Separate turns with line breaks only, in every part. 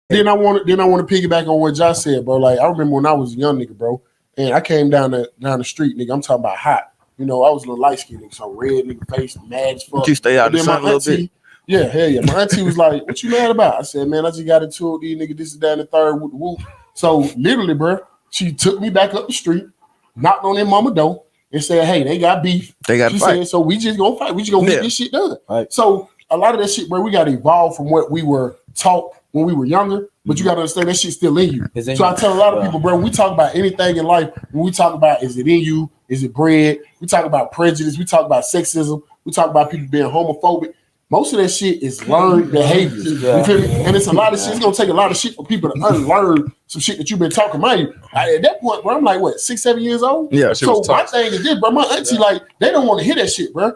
Then I want to piggyback on what Josh said, bro. Like I remember when I was a young nigga, bro, and I came down the street, nigga. I'm talking about hot. You know, I was a little light skinned nigga, so red nigga face, mad as fuck.
You stay out the sun a little bit.
Yeah, hell yeah. My auntie was like, "What you mad about?" I said, "Man, I just got into it. These niggas, this is down the third with the whoop." So literally, bro, she took me back up the street, knocked on their mama door, and said, "Hey, they got beef.
They got
She
fight.
said, so we just gonna fight. We just gonna get this shit done." Right. So a lot of that shit, bro, we got to evolve from what we were taught when we were younger. But you got to understand that shit's still in you. So I tell a lot of people, bro, when we talk about anything in life, when we talk about is it in you, is it bred? We talk about prejudice. We talk about sexism. We talk about people being homophobic. Most of that shit is learned behaviors. You feel me? And it's a lot of shit. It's gonna take a lot of shit for people to unlearn some shit that you've been talking about. At that point, bro, I'm like, what, 6, 7 years old?
Yeah.
So my thing is this, bro. My auntie, like, they don't want to hear that shit, bro.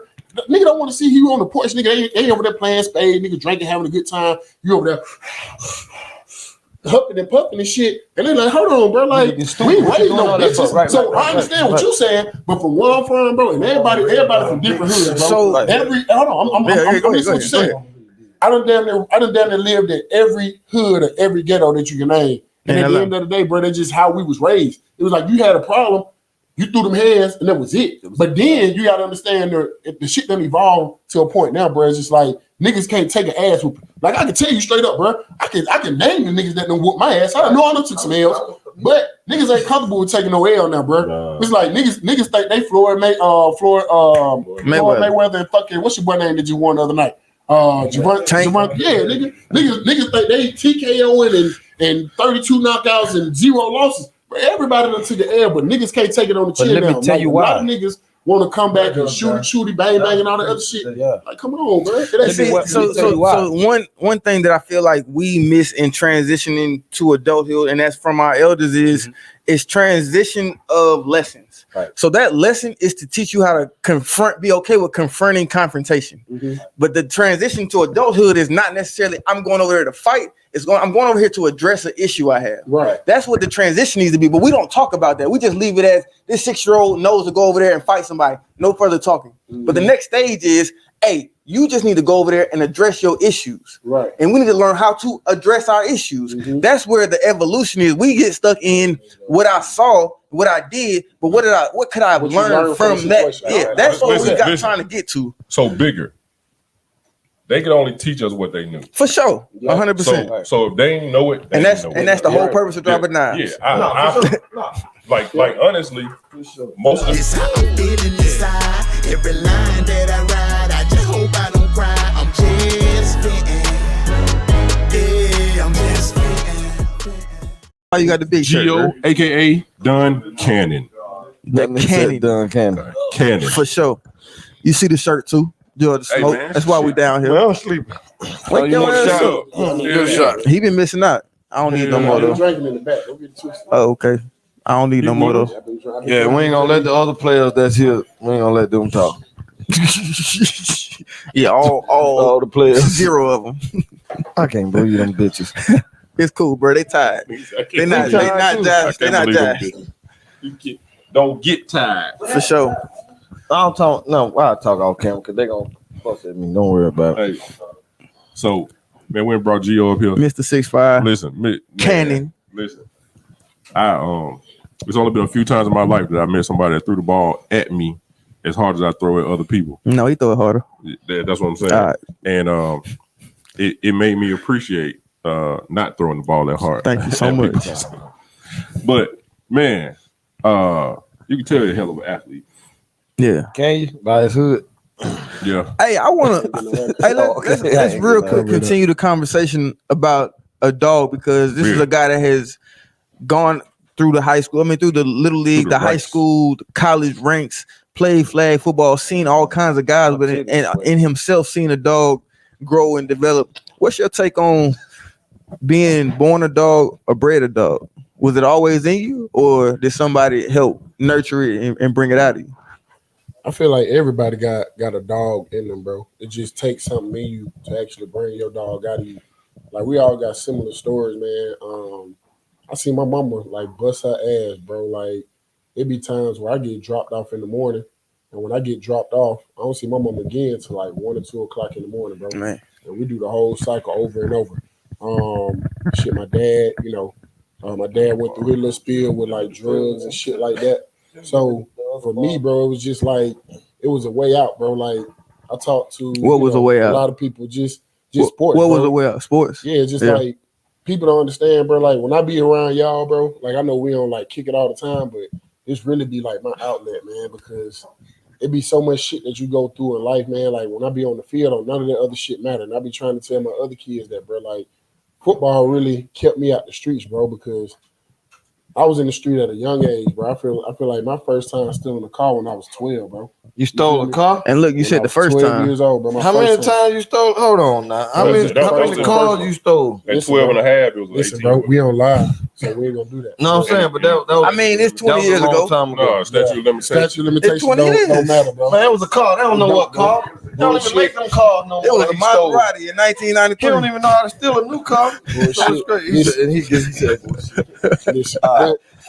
Nigga don't want to see you on the porch, nigga. They over there playing spade, nigga drinking, having a good time. You over there huffing and puffing and shit. And they're like, hold on, bro. Like, we ain't raised no bitches. Right, so I understand what you're saying, but from where I'm from, bro, and everybody from different hoods, bro.
So
hold on, I'm listening to what you're saying. I done damn near lived in every hood or every ghetto that you can name. And at the end of the day, bro, that's just how we was raised. It was like you had a problem, you threw them hands, and that was it. But then you gotta understand the shit done evolved to a point now, bro. It's just like niggas can't take an ass whooping. Like I can tell you straight up, bro. I can name the niggas that done whoop my ass. I done took some L's, but niggas ain't comfortable with taking no L now, bro. No. It's like niggas think they Floyd Mayweather and fucking what's your boy name that you won the other night? Javon, yeah, niggas think they TKOing and 32 knockouts and 0 losses. Everybody done took the L, but niggas can't take it on the chin.
Let me tell you why.
A lot of niggas want to come back and shooty, bang, and all that other shit. Yeah. Like, come on, bro.
So one thing that I feel like we miss in transitioning to adulthood, and that's from our elders, is transition of lessons. Right. So that lesson is to teach you how to be okay with confronting confrontation. Mm-hmm. But the transition to adulthood is not necessarily I'm going over there to fight. I'm going over here to address an issue I have.
Right.
That's what the transition needs to be. But we don't talk about that. We just leave it as this 6-year-old knows to go over there and fight somebody. No further talking. Mm-hmm. But the next stage is, hey, you just need to go over there and address your issues.
Right.
And we need to learn how to address our issues. Mm-hmm. That's where the evolution is. We get stuck in what I saw, what I did, but what could I learn from that? Yeah, that's what we got trying to get to.
So bigger. They could only teach us what they knew.
For sure. 100%.
So if they ain't know it,
and that's the whole purpose of Dropping Dymes.
Yeah. Like honestly, most of
this how I'm feeling inside. Every line that I ride, I just hope I don't cry. I'm just spitting. Yeah, I'm just spitting.
Oh, you got the big
Gio, aka Dun Cannon.
Dun Cannon. For sure. You see the shirt too? The smoke.
Man,
that's why we down here.
Well, I'm sleeping.
Wake your ass up.
Shot.
He been missing out. I don't need no more though.
Drinking in the back. Don't get twisted.
Oh, okay. I don't need no more though.
Yeah, we ain't gonna let the other players that's here. We ain't gonna let them talk.
Yeah, all
the players.
0 of them.
I can't believe them bitches.
It's cool, bro. They tired. They not jazz.
Don't get tired.
For sure.
I'll talk off camera because they gonna fuss at me. Don't worry about it.
Hey, so man, we brought Gio up here.
Mr. 6'5".
Listen,
Cannon.
Listen, it's only been a few times in my life that I met somebody that threw the ball at me as hard as I throw at other people.
No, he throw it harder.
That's what I'm saying.
Right.
And it made me appreciate not throwing the ball that hard.
Thank you so much.
But man, you can tell you're a hell of an athlete.
Yeah.
Can you? By his hood.
Yeah.
Hey, I want to. Let's real quick continue the conversation about a dog because this is a guy that has gone through the high school. I mean, through the little league, the high school, the college ranks, played flag football, seen all kinds of guys, but in himself, seen a dog grow and develop. What's your take on being born a dog or bred a dog? Was it always in you, or did somebody help nurture it and bring it out of you?
I feel like everybody got a dog in them, bro. It just takes something in you to actually bring your dog out of you. Like, we all got similar stories, man. I see my mama, like, bust her ass, bro. Like, it be times where I get dropped off in the morning, and when I get dropped off, I don't see my mama again till, like, 1 or 2 o'clock in the morning, bro.
Man.
And we do the whole cycle over and over. Shit, my dad, my dad went through his little spiel with like drugs and shit like that. So for me, bro, it was just like it was a way out, bro. Like I talked to
what was a way out?
A lot of people just sports.
What was a way out? Sports.
Yeah, just like people don't understand, bro. Like when I be around y'all, bro, like I know we don't like kick it all the time, but it's really be like my outlet, man, because it be so much shit that you go through in life, man. Like when I be on the field, none of that other shit matter. And I be trying to tell my other kids that, bro, like football really kept me out the streets, bro, because I was in the street at a young age, bro. I feel like my first time stealing a car when I was 12, bro.
You stole a car?
And look, you said the first
12
time.
years old, bro.
How many times you stole? Hold on now. How many cars you stole?
At 12 and a half, it was 18.
Listen, bro, we on live, so we ain't gonna do that.
No, I'm saying, but that was,
I mean, it's 20 years ago.
No, statute of limitations.
Statute of limitations
It's 20 years.
don't matter, bro.
Man, it was a car. They don't know what car. They don't even make them cars no more.
It was a Maserati in 1993.
He don't even know how to steal a new car.
Bullshit.
He said,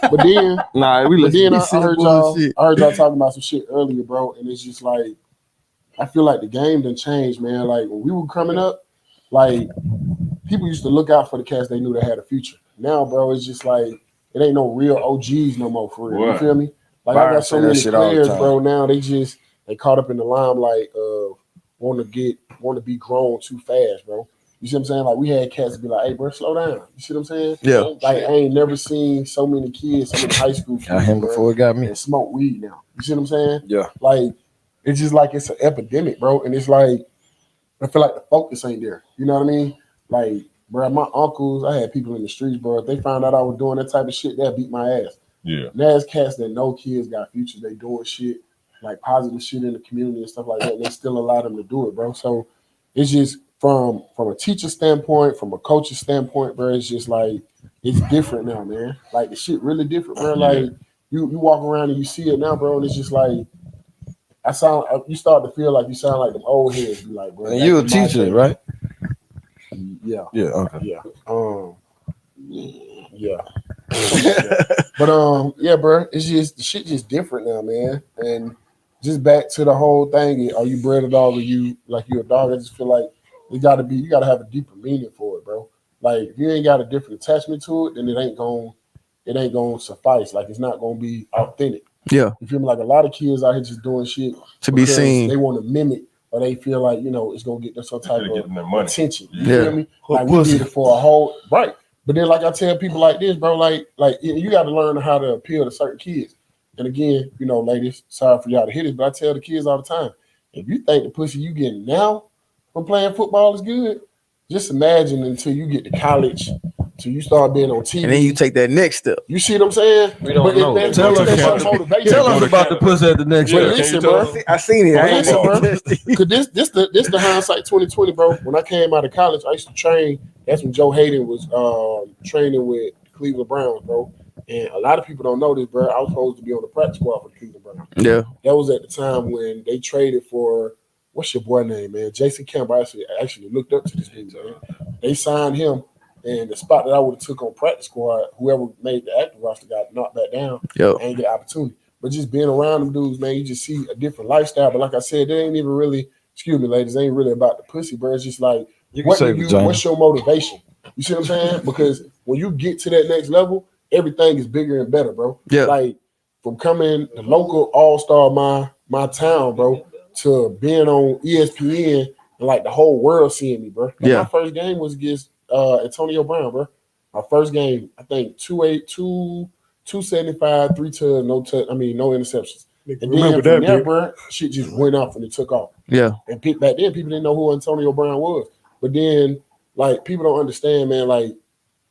But then,
nah, we
but then I
said
heard
bullshit.
y'all talking about some shit earlier, bro, and it's just like I feel like the game done changed, man. Like when we were coming up, like people used to look out for the cats they knew they had a future. Now, bro, it's just like it ain't no real OGs no more for real.
What?
You feel me? Like I got so many players, bro. Now they caught up in the limelight of want to be grown too fast, bro. You see what I'm saying? Like we had cats be like, "Hey, bro, slow down." You see what I'm saying?
Yeah.
Like I ain't never seen so many kids, so many high school kids,
got him before it got me.
and smoke weed now. You see what I'm saying?
Yeah.
Like it's just like it's an epidemic, bro. And it's like I feel like the focus ain't there. You know what I mean? Like, bro, my uncles, I had people in the streets, bro. If they found out I was doing that type of shit, they'd beat my ass.
Yeah.
There's cats that know kids got futures. They doing shit, like positive shit in the community and stuff like that. And they still allow them to do it, bro. So it's just from a teacher standpoint, from a coach's standpoint, bro, it's just like it's different now, man. Like the shit really different, bro. Like you walk around and you see it now, bro, and it's just like you start to feel like you sound like them old heads. Be like, bro.
And you a teacher, right?
Yeah.
Yeah. Okay.
Yeah. Yeah. But yeah, bro, it's just the shit just different now, man. And just back to the whole thing, are you bred a dog or you like you a dog? I just feel like you gotta have a deeper meaning for it, bro. Like if you ain't got a different attachment to it, then it ain't gonna suffice. Like it's not gonna be authentic.
Yeah.
You feel me? Like a lot of kids out here just doing shit
To be seen.
They want to mimic or they feel like, it's gonna get them some type of attention. You feel me? Like we did it for a whole right. But then, like I tell people like this, bro, like you got to learn how to appeal to certain kids. And again, ladies, sorry for y'all to hit it, but I tell the kids all the time, if you think the pussy you getting now from playing football is good, just imagine until you get to college, till you start being on TV.
And then you take that next step.
You see what I'm saying?
We don't know. Tell us about the pussy at the next
But
step.
listen, bro.
I seen it. I ain't
Listen, bro.
gonna test it.
Because this the hindsight 2020, bro. When I came out of college, I used to train. That's when Joe Hayden was training with the Cleveland Browns, bro. And a lot of people don't know this, bro. I was supposed to be on the practice squad for the Cleveland Browns.
Yeah.
That was at the time when they traded for what's your boy name, man? Jason Campbell. I actually looked up to this dude, man. They signed him, and the spot that I would have took on practice squad, whoever made the active roster got knocked back down.
Yo.
And get opportunity. But just being around them dudes, man, you just see a different lifestyle. But like I said, they ain't even really, excuse me, ladies, they ain't really about the pussy, bro. It's just like, what's your motivation? You see what I'm saying? Because when you get to that next level, everything is bigger and better, bro.
Yeah.
Like from coming the local all-star my town, bro, to being on ESPN and like the whole world seeing me, bro. Like my first game was against Antonio Brown, bro. My first game, I think 275, 3 touchdowns, no interceptions. And then from there, bro, shit just went off and it took off.
Yeah.
And back then, people didn't know who Antonio Brown was. But then, like, people don't understand, man, like,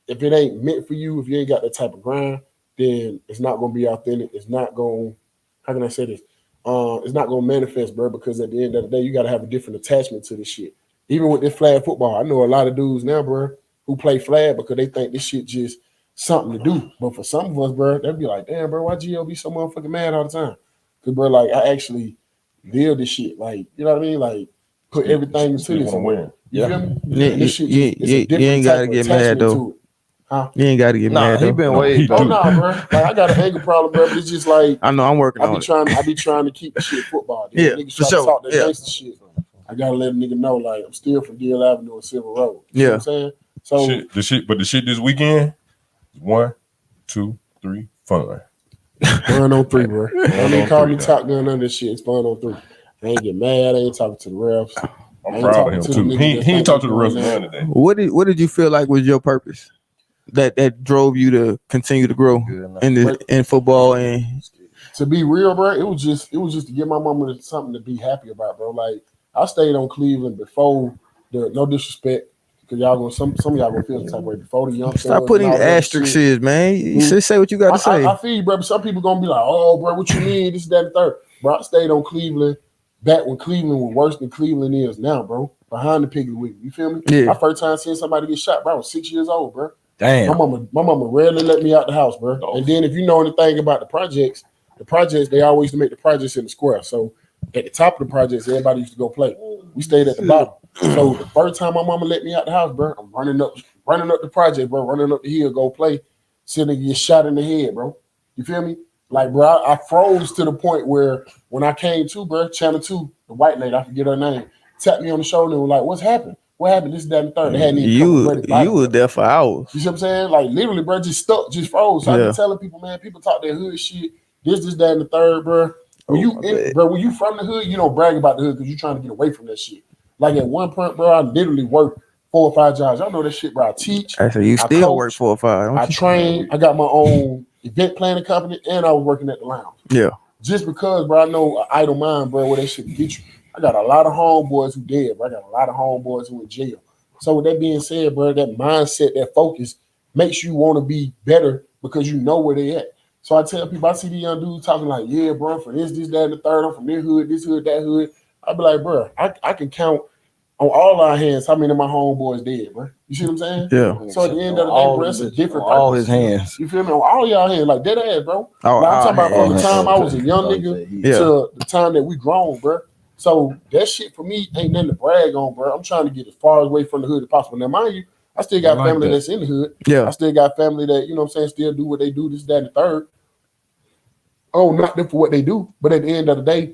if it ain't meant for you, if you ain't got that type of grind, then it's not going to be authentic. It's not going, how can I say this? It's not going to manifest, bro, because at the end of the day, you got to have a different attachment to this shit. Even with this flag football, I know a lot of dudes now, bro, who play flag because they think this shit just something to do. But for some of us, bro, they'll be like, damn, bro, why Gio be so motherfucking mad all the time? Because, bro, like, I actually live this shit. Like, you know what I mean? Like, put everything into this. You feel me?
You ain't got to get mad, though.
Huh?
You ain't got to get mad, though.
He been way.
Oh, no, bro. Like, I got an anger problem, bro, but it's just like,
I know, I'm working on it.
I be trying to keep the shit football. Dude.
Yeah,
Niggas
for
try
sure.
to talk that gangster shit. I got to let a nigga know, like, I'm still from Deal Avenue and Silver Road. You know what I'm saying? So
the shit this weekend, 1, 2, 3, fun.
Fun on 3, bro. Don't even call me
dog.
Top Gun on this shit. It's fun on 3. I ain't get mad. I ain't talking to the refs.
I'm proud of him too. He ain't talked to the rest of
the
them today.
What did you feel like was your purpose that drove you to continue to grow in football? And
to be real, bro, it was just to give my mama something to be happy about, bro. Like I stayed on Cleveland before no disrespect, because y'all gonna some of y'all gonna feel the type of way before the young.
Stop putting asterisks, man. You should say what you got to say.
I feel you, bro. But some people gonna be like, "Oh, bro, what you mean? This, that, and the third." Bro, I stayed on Cleveland back when Cleveland was worse than Cleveland is now, bro. Behind the Piggly Wiggly, you feel me?
Yeah.
My first time seeing somebody get shot, bro, I was 6 years old, bro.
Damn.
My mama rarely let me out the house, bro.
Oh.
And then if you know anything about the projects, they always used to make the projects in the square. So at the top of the projects, everybody used to go play. We stayed at the bottom. So the first time my mama let me out the house, bro, I'm running up the project, bro, running up the hill, go play, sitting and get shot in the head, bro. You feel me? Like, bro, I froze to the point where when I came to, bro, Channel 2, the white lady, I forget her name, tapped me on the shoulder and was like, "What's happened? What happened? This, that, and the third." They hadn't even
you were there for hours.
You see what I'm saying? Like, literally, bro, just froze. So I been telling people, man, people talk their hood shit, this, that, and the third, bro. When you from the hood, you don't brag about the hood because you're trying to get away from that shit. Like at one point, bro, I literally worked 4 or 5 jobs. Y'all know that shit, bro. I teach.
I said you still work 4 or 5.
I train. I got my own event planning company, and I was working at the lounge.
Yeah.
Just because, bro, I know an idle mind, bro, where that shit get you. I got a lot of homeboys who dead, bro. I got a lot of homeboys who in jail. So with that being said, bro, that mindset, that focus makes you want to be better because you know where they at. So I tell people, I see the young dudes talking like, "Yeah, bro, for this, that, and the third. I'm from this hood, that hood." I be like, bro, I can count on all our hands how many of my homeboys dead, bro. You see what I'm saying?
Yeah.
So at the end of the day, bro, it's a different purpose.
All his hands.
You feel me? On all y'all hands, like dead ass, bro. Like, I'm talking about from the time I was a young nigga to the time that we grown, bro. So that shit for me ain't nothing to brag on, bro. I'm trying to get as far away from the hood as possible. Now, mind you, I still got family that's in the hood.
Yeah.
I still got family that, you know what I'm saying, still do what they do, this, that, and the third. Oh, not them for what they do, but at the end of the day,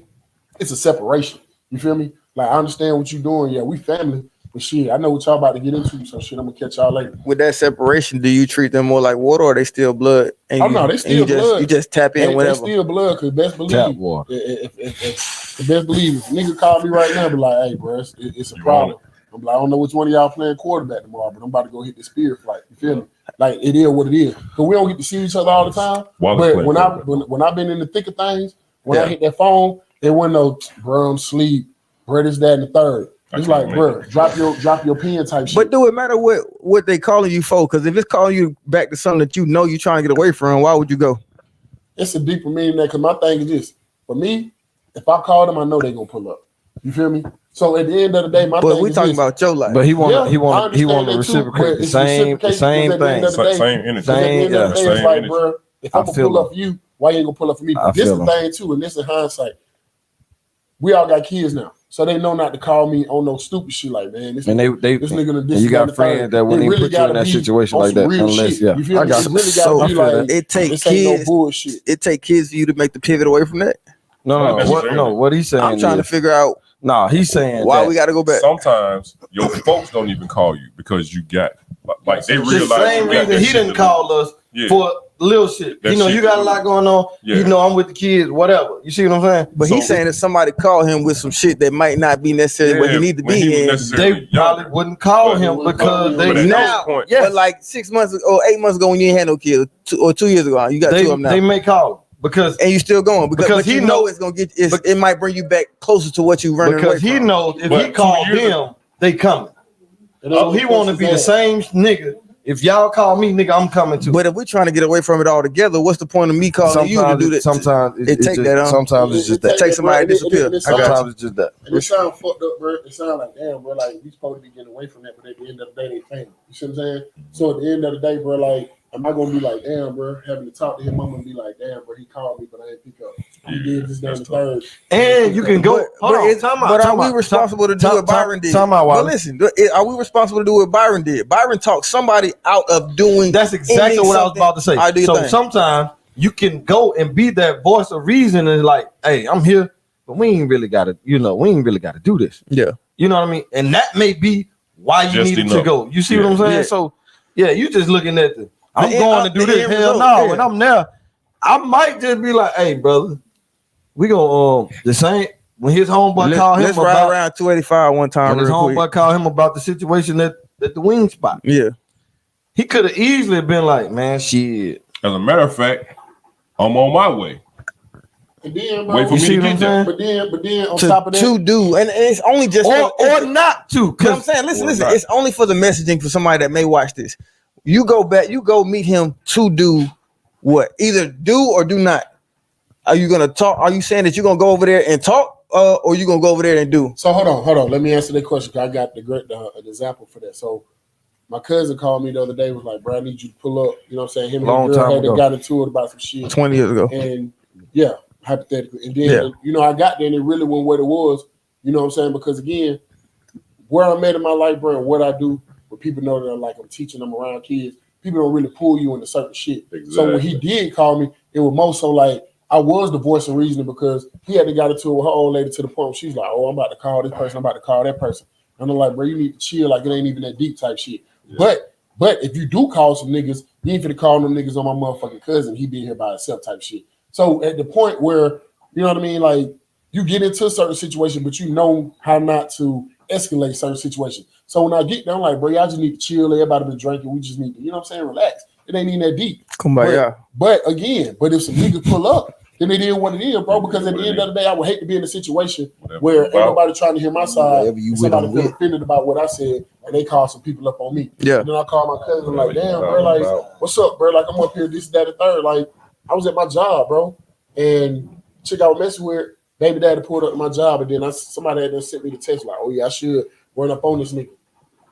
it's a separation. You feel me? Like, I understand what you're doing. Yeah, we family. But shit, I know what y'all about to get into, so shit, I'm going to catch y'all later.
With that separation, do you treat them more like water or are they still blood? And
no, they still blood.
You just tap in whenever.
They still blood, because best believe,
Tap water.
if best believe, if a nigga call me right now, be like, "Hey, bro, it's a problem." I'm like, "I don't know which one of y'all playing quarterback tomorrow, but I'm about to go hit the spirit flight." You feel me? Like, it is what it is. Because we don't get to see each other all the time. But when I've been in the thick of things, when I hit that phone, it wasn't no, "Bro, I'm asleep. Bro, this, that, and the third." It's like, bro, drop your pen type shit.
But do it matter what they calling you for? Because if it's calling you back to something that you know you're trying to get away from, why would you go?
It's a deeper meaning there, because my thing is this. For me, if I call them, I know they're going to pull up. You feel me? So at the end of the day, my thing is
But we talking about your life.
But he want to reciprocate the same thing.
Same energy.
It's like, bro, if I'm going to pull up for you, why you ain't going to pull up for me? But this is the thing, too, and this is hindsight. We all got kids now. So they know not to call me on no stupid shit like, man. This nigga,
you got friends that wouldn't even put you in that situation like that unless,
you feel me? It really gotta be like,
it take
kids. No bullshit.
It take kids for you to make the pivot away from that.
What he's saying?
I'm trying to figure out.
He's saying
why we got to go back.
Sometimes your folks don't even call you because you got like they realize
the same reason he didn't call us for little shit. You got a lot going on. Yeah. I'm with the kids, whatever. You see what I'm saying?
But he's saying that somebody call him with some shit that might not be necessarily what he need to be in.
They probably wouldn't call him because they now.
But like 6 months ago, or 8 months ago, when you ain't had no kids, 2 years ago, you got 2 of them now.
They may call him because
you still going because he know it's gonna get. It might bring you back closer to what you running away from.
Because he knows if he called them, they coming. So he want to be the same nigga. If y'all call me, nigga, I'm coming too.
But if we're trying to get away from it all together, what's the point of me calling you to do that?
Sometimes
it's just that. It takes somebody to disappear.
Sometimes it's just that.
And it sounds fucked up, bro. It sounds like, damn, bro, like we supposed to be getting away from that, but at the end of the day, they family. You see what I'm saying? So at the end of the day, bro, like, am I gonna be like, damn, bro, having to talk to him? I'm gonna be like, damn, bro, he called me, but I didn't pick up. He did this, that, and the third.
And you can go.
But are we responsible to do what Byron did? But listen, are we responsible to do what Byron did? Byron talked somebody out of doing.
That's exactly what I was about to say. So sometimes you can go and be that voice of reason and like, hey, I'm here, but we ain't really got to, we ain't really got to do this.
Yeah.
You know what I mean? And that may be why you
Just
needed
enough.
to go. You see what I'm saying?
Yeah.
So yeah, you just looking at I'm
The
going
end-
to do
the
this.
end
Hell
result,
no.
yeah.
When I'm there, I might just be like, hey, brother, we gonna the same when his homeboy called him
Let's ride
about
around 285 one time.
when his
Real quick.
homeboy called him about the situation at the wing spot.
Yeah.
He could have easily been like, man, shit.
As a matter of fact, I'm on my way.
And then, bro,
Wait for
You
me
see
to
what I'm
get there.
saying?
but then on top of that,
To do, and it's only just
Or not to.
You know what I'm saying? Listen.
not.
It's only for the messaging for somebody that may watch this. You go back, you go meet him to do what? Either do or do not. Are you gonna talk? Are you saying that you're gonna go over there and talk, or you gonna go over there and do?
so hold on. Let me answer that question. 'Cause I got an example for that. So my cousin called me the other day, was like, bro, I need you to pull up. You know what I'm saying? Him
Long
and his girl
time ago.
got into it about some shit.
20 years ago.
And yeah, hypothetically. And then, you know, I got there and it really wasn't what it was. You know what I'm saying? Because again, where I'm at in my life, bro, and what I do, where people know that I'm teaching them around kids, people don't really pull you into certain shit.
Exactly.
So when he did call me, it was more so like I was the voice of reasoning because he had to got into it with her old lady to the point where she's like, oh, I'm about to call this person, I'm about to call that person. And I'm like, bro, you need to chill, like it ain't even that deep type shit. Yeah. But if you do call some niggas, you ain't finna call them niggas on my motherfucking cousin, he be here by himself type shit. So at the point where, you know what I mean, like you get into a certain situation, but you know how not to escalate certain situations. So when I get there, I'm like, bro, y'all just need to chill. Everybody been drinking. We just need to, you know what I'm saying, relax. It ain't even that deep.
Kumbaya.
But if some niggas pull up, then it is what it is, bro. Because at the end of the day, I would hate to be in a situation where ain't nobody trying to hear my side. Somebody feel offended about what I said, and they call some people up on me.
Yeah.
And then I call my cousin, like, damn, bro, like, what's up, bro? Like, I'm up here, this, that, and third. Like, I was at my job, bro, and chick I was messing with, baby daddy pulled up my job, and then somebody had sent me the text, like, oh yeah, I should run up on this nigga.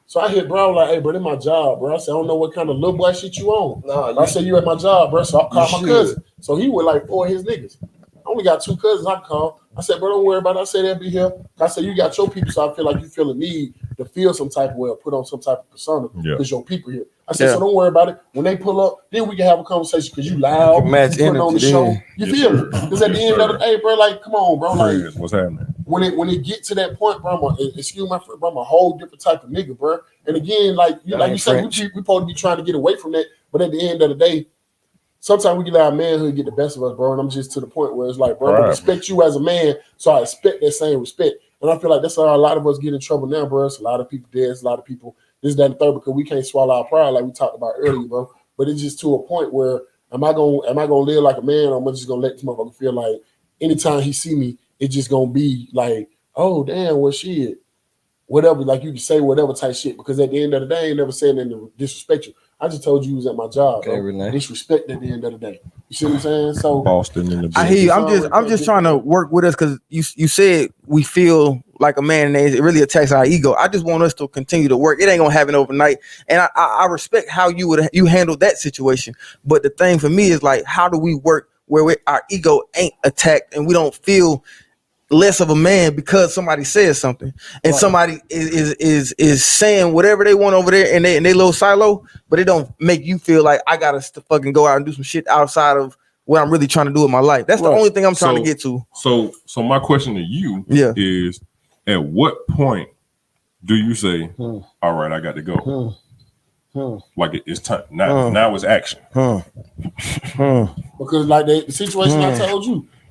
So I hit bro, like, hey, bro, this my job, bro. I said, I don't know what kind of little boy shit you on. No, I said, you at my job, bro. So I called my cousin. So he with like 4 of his niggas. I only got 2 cousins I call. I said, bro, don't worry about it. I said, they'll be here. I said, you got your people, so I feel like you feel a need to feel some type of way or put on some type of persona because your people here. I said, so don't worry about it. When they pull up, then we can have a conversation because you loud, you putting on the show. You feel me? Because at the end of the day, bro, like, come on, bro. Like,
what's happening? When
it get to that point, bro, excuse my friend, bro, I'm a whole different type of nigga, bro. And again, like you said, we supposed to be trying to get away from that. But at the end of the day, sometimes we can let our manhood get the best of us, bro. And I'm just to the point where it's like, bro, I respect you as a man, so I expect that same respect. And I feel like that's how a lot of us get in trouble now, bro. It's a lot of people dead, it's a lot of people this, that, and the third, because we can't swallow our pride like we talked about earlier, bro. But it's just to a point where am I gonna live like a man, or am I just gonna let this motherfucker feel like anytime he see me, it's just gonna be like, oh damn, well shit. Whatever, like you can say whatever type shit, because at the end of the day, I ain't never saying anything to disrespect you. I just told you was at my job. Okay, disrespect at the end of the day. You see what I'm saying? So
Boston in the
I hear you. I'm just trying to work with us because you said we feel like a man and it really attacks our ego. I just want us to continue to work. It ain't gonna happen overnight. And I respect how you handled that situation. But the thing for me is like, how do we work where our ego ain't attacked and we don't feel less of a man because somebody says something and somebody is saying whatever they want over there in they little silo, but it don't make you feel like I gotta fucking go out and do some shit outside of what I'm really trying to do in my life. That's the only thing I'm trying to get to. So
my question to you is, at what point do you say, all right, I got to go? Like it's time now it's action.
Because like the situation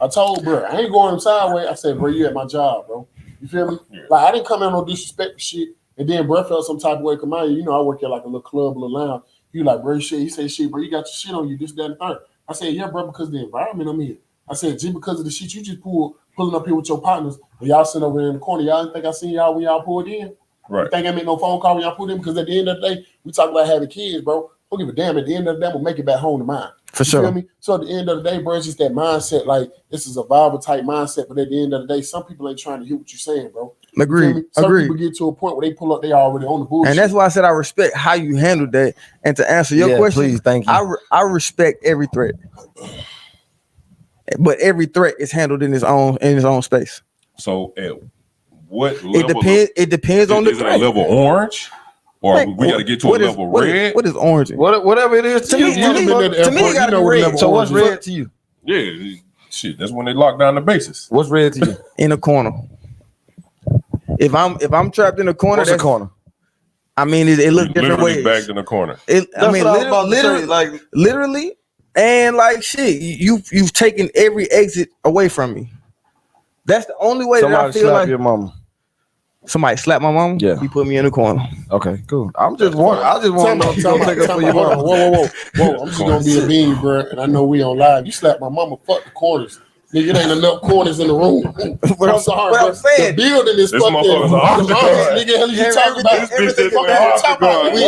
I told bro, I ain't going sideways. I said, bro, you at my job, bro. You feel me? Yeah. Like I didn't come in no disrespect shit. And then bro felt some type of way. Come on, you know, I work at like a little club, a little lounge. He like, bro, shit. He said, shit, bro, you got your shit on you, this, that, and third. I said, yeah, bro, because of the environment I'm in. I said, just because of the shit you just pulling up here with your partners, and y'all sitting over there in the corner. Y'all didn't think I seen y'all when y'all pulled in? Right. You think I made no phone call when y'all pulled in? Because at the end of the day, we talk about having kids, bro. Don't give a damn. At the end of the day, we'll make it back home to mine.
For sure.
You feel me? So at the end of the day, bro, it's just that mindset. Like, this is a survival type mindset. But at the end of the day, some people ain't trying to hear what you're saying, bro.
Agreed.
Some people get to a point where they pull up, they already on the bullshit.
And that's why I said I respect how you handled that. And to answer your question,
please, thank you.
I respect every threat. But every threat is handled in its own space.
So at what level?
It depends on the threat.
Is it a level orange? Or we got to get to a level red?
What is orange?
Whatever it is to me.
To me, it got to be red.
So what's red to you?
Yeah, shit. That's when they lock down the bases.
What's red to you?
In a corner. If I'm trapped in a corner,
what's a corner?
I mean, it looked different ways.
Backed in the corner.
Literally, and like shit, you've taken every exit away from me. That's the only way that I feel like
your mama.
Somebody slapped my mama.
Yeah,
he put me in the corner.
Okay, cool. I just want to know if you gonna take up for your mama.
Whoa! I'm just gonna be a bean, bro. And I know we on live. You slapped my mama. Fuck the corners. Nigga, it ain't enough corners in the room.
But I'm sorry, but I'm saying
the building is fucking. Nigga, hell, you talking about everything fucking top out. We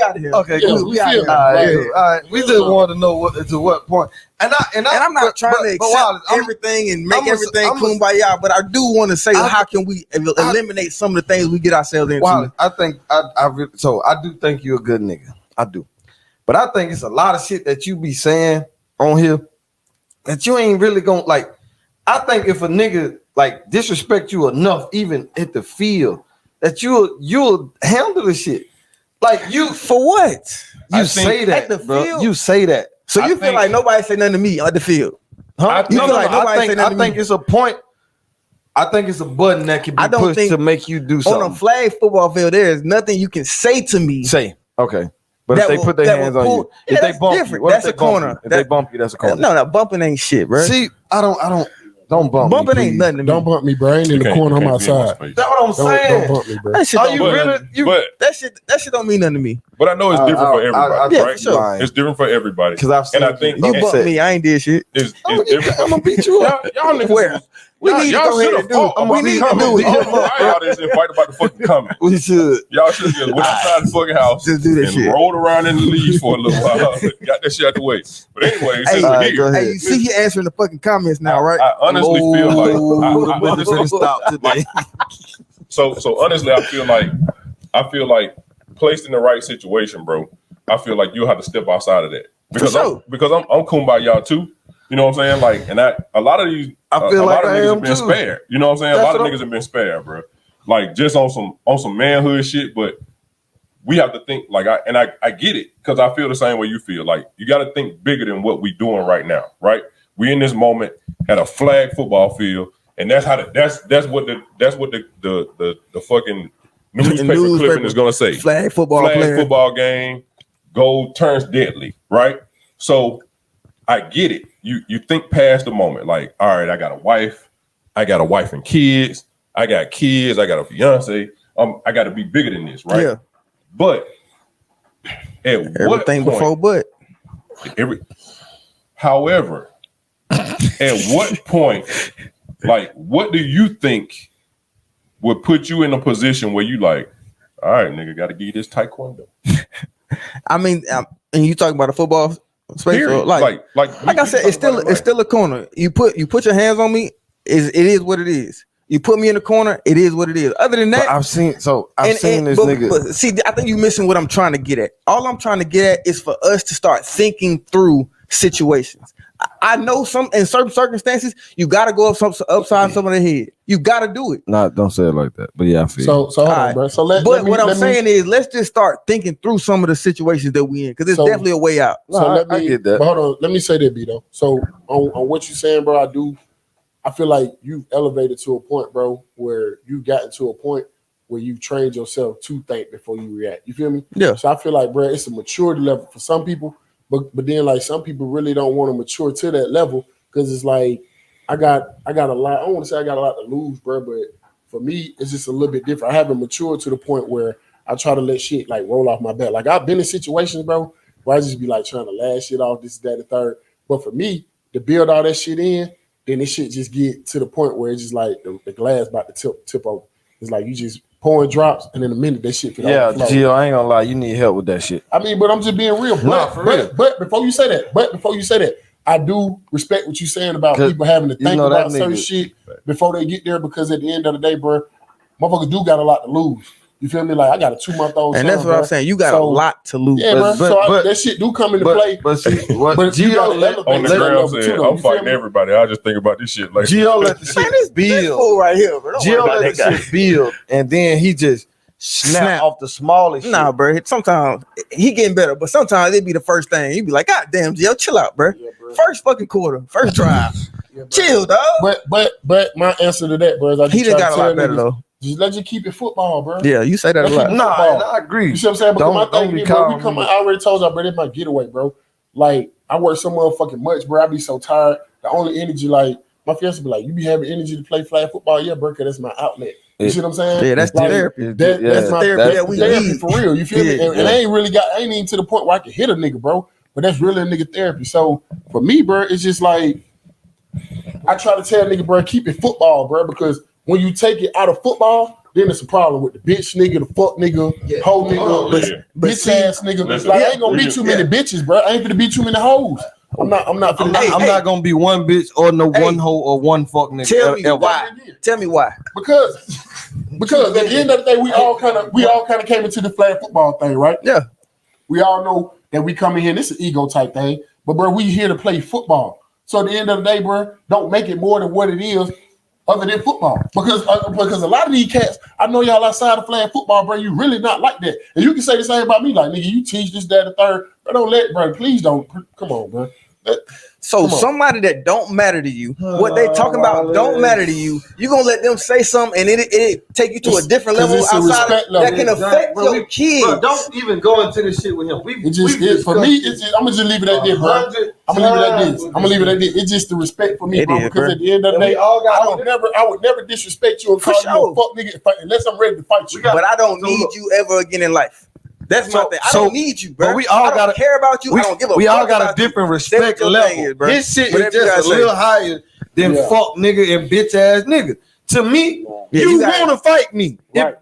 out of here.
Okay, cool. We out here. All right. We just want to know to what point. And I'm
not trying to accept everything and make everything kumbaya, but I do want to say how can we eliminate some of the things we get ourselves into.
Well, I think I do think you're a good nigga. I do. But I think it's a lot of shit that you be saying on here that you ain't really gonna like. I think if a nigga like disrespect you enough, even at the field, that you'll handle the shit. Like you
for what?
You say that, at the bro. Field? You say that.
So you feel like nobody say nothing to me at the field? Huh?
I think it's a point. I think it's a button that can be pushed to make you do something.
On a flag football field, there is nothing you can say to me.
Okay. But if they put their hands on you, if they bump you,
that's a corner.
If they bump you, that's a corner.
No, bumping ain't shit, bro.
See, don't bump me.
Bumping ain't nothing to me.
Don't bump me, bro. I ain't in the corner. I'm outside.
That's what I'm saying.
Don't bump me, bro.
That shit don't mean nothing to me.
But I know it's different for everybody, right?
Sure.
It's different for everybody.
Because I've seen
I think
you bumped me. I ain't did shit.
I'm gonna beat you up.
Y'all niggas.
We need to go ahead and do it. We need to do it.
Y'all just fight about the fucking comment.
We should.
Y'all should just went outside the fucking house
just do that
and
shit.
rolled around in the leaves for a little while. Got that shit out the way. But anyway, since we're here.
Hey, you see he answering the fucking comments now, right?
I honestly feel like
I just stop today.
So honestly, I feel like placed in the right situation, bro. I feel like you'll have to step outside of that because I'm kumbaya too. You know what I'm saying? Like, and a lot of these,
I feel like
niggas have been
too.
spared. You know what I'm saying? A lot of niggas have been spared, bro. Like just on some manhood shit. But we have to think like I get it because I feel the same way you feel. Like you got to think bigger than what we doing right now, right? We in this moment at a flag football field, and that's what the fucking newspaper clipping is gonna say.
Flag football
game, goal turns deadly, right? So I get it. You think past the moment, like, all right, I got a wife and kids, I got a fiance. I got to be bigger than this, right?
Yeah.
But however, at what point, like, what do you think would put you in a position where you like, all right, nigga, got to give you this taekwondo?
I mean, and you talking about a football space, like I said, it's still a corner. You put your hands on me, it is what it is. You put me in the corner, it is what it is. Other than that,
I've seen this nigga.
But see, I think you're missing what I'm trying to get at. All I'm trying to get at is for us to start thinking through situations. I know some in certain circumstances you got to go upside someone's head. You got to do it.
Nah, don't say it like that. But yeah, I feel.
So hold on, bro. So
I'm saying is let's just start thinking through some of the situations that we in because it's definitely a way out.
So I get that. But hold on, let me say that, B-Though. So on what you're saying, bro, I feel like you've elevated to a point, bro, where you've gotten to a point where you've trained yourself to think before you react. You feel me?
Yeah.
So I feel like, bro, it's a maturity level for some people. But then like some people really don't want to mature to that level because it's like I got a lot. I don't want to say I got a lot to lose, bro, but for me it's just a little bit different. I haven't matured to the point where I try to let shit like roll off my back. Like I've been in situations, bro, where I just be like trying to lash shit off, this, that, and third. But for me to build all that shit in, then this shit just get to the point where it's just like the glass about to tip over. It's like you just pouring drops, and in a minute that shit.
Yeah, Gio, I ain't gonna lie, you need help with that shit.
I mean, but I'm just being real. But before you say that, I do respect what you're saying about people having to think about certain shit before they get there, because at the end of the day, bro, motherfuckers do got a lot to lose. You feel me? Like I got a 2-month-old,
and that's what I'm saying. You got a lot to lose.
Yeah, but that shit do come into play.
But see, what
Gio on the ground said, I'm fighting everybody. I just think about this shit. Like
Gio let the shit build
right here, bro.
Gio let the shit build, and then he just snap off the smallest.
Nah, bro. Sometimes he getting better, but sometimes it be the first thing. You be like, God damn, Gio, chill out, bro. Yeah, bro. First fucking quarter, first drive, chill, dog.
But my answer to that, bro, is
he done got a lot better though.
Just let's just keep it football, bro.
Yeah, you say that a lot.
Nah, I agree.
You see what I'm saying? Because my thing is, bro, I already told y'all, bro, it's my getaway, bro. Like, I work so motherfucking much, bro. I be so tired. The only energy, like, my fiance be like, you be having energy to play flag football? Yeah, bro, because that's my outlet. You see what I'm saying?
Yeah, that's
like,
therapy.
That's my therapy. That's therapy for real. You feel me? And I ain't even to the point where I can hit a nigga, bro. But that's really a nigga therapy. So for me, bro, it's just like I try to tell a nigga, bro, keep it football, bro, because when you take it out of football, then it's a problem with the bitch nigga, the fuck nigga, hoe nigga, bitch ass nigga. Like I ain't gonna be too many bitches, bro. I ain't gonna be too many hoes. I'm not
not gonna be one bitch or no one hoe or one fuck nigga.
Tell me why. Tell me why.
Because at the end of the day, we all kind of came into the flag football thing, right?
Yeah.
We all know that we come in here. This is an ego type thing, but bro, we here to play football. So at the end of the day, bro, don't make it more than what it is, other than football. Because a lot of these cats, I know y'all outside of playing football, bro. You really not like that, and you can say the same about me. Like nigga, you teach this, that, the third, but don't let, bro. Please don't. Come on, bro.
So somebody that don't matter to you, what they talking about don't matter to you, you gonna let them say something and it take you to a different level outside that can affect your kids.
Bro, don't even go into this shit with him.
For me, I'm gonna just leave it at this, bro. I'm gonna leave it at this. It's just the respect for me, bro. Because at the end of the day, I would never disrespect you and call you a fuck nigga unless I'm ready to fight you.
But I don't need you ever again in life. That's my thing. I don't need you, bro.
But we all gotta
care about you. I don't give a fuck.
We all got a different respect level. His shit is just a little higher than fuck nigga and bitch ass nigga. To me, you want to fight me. Right.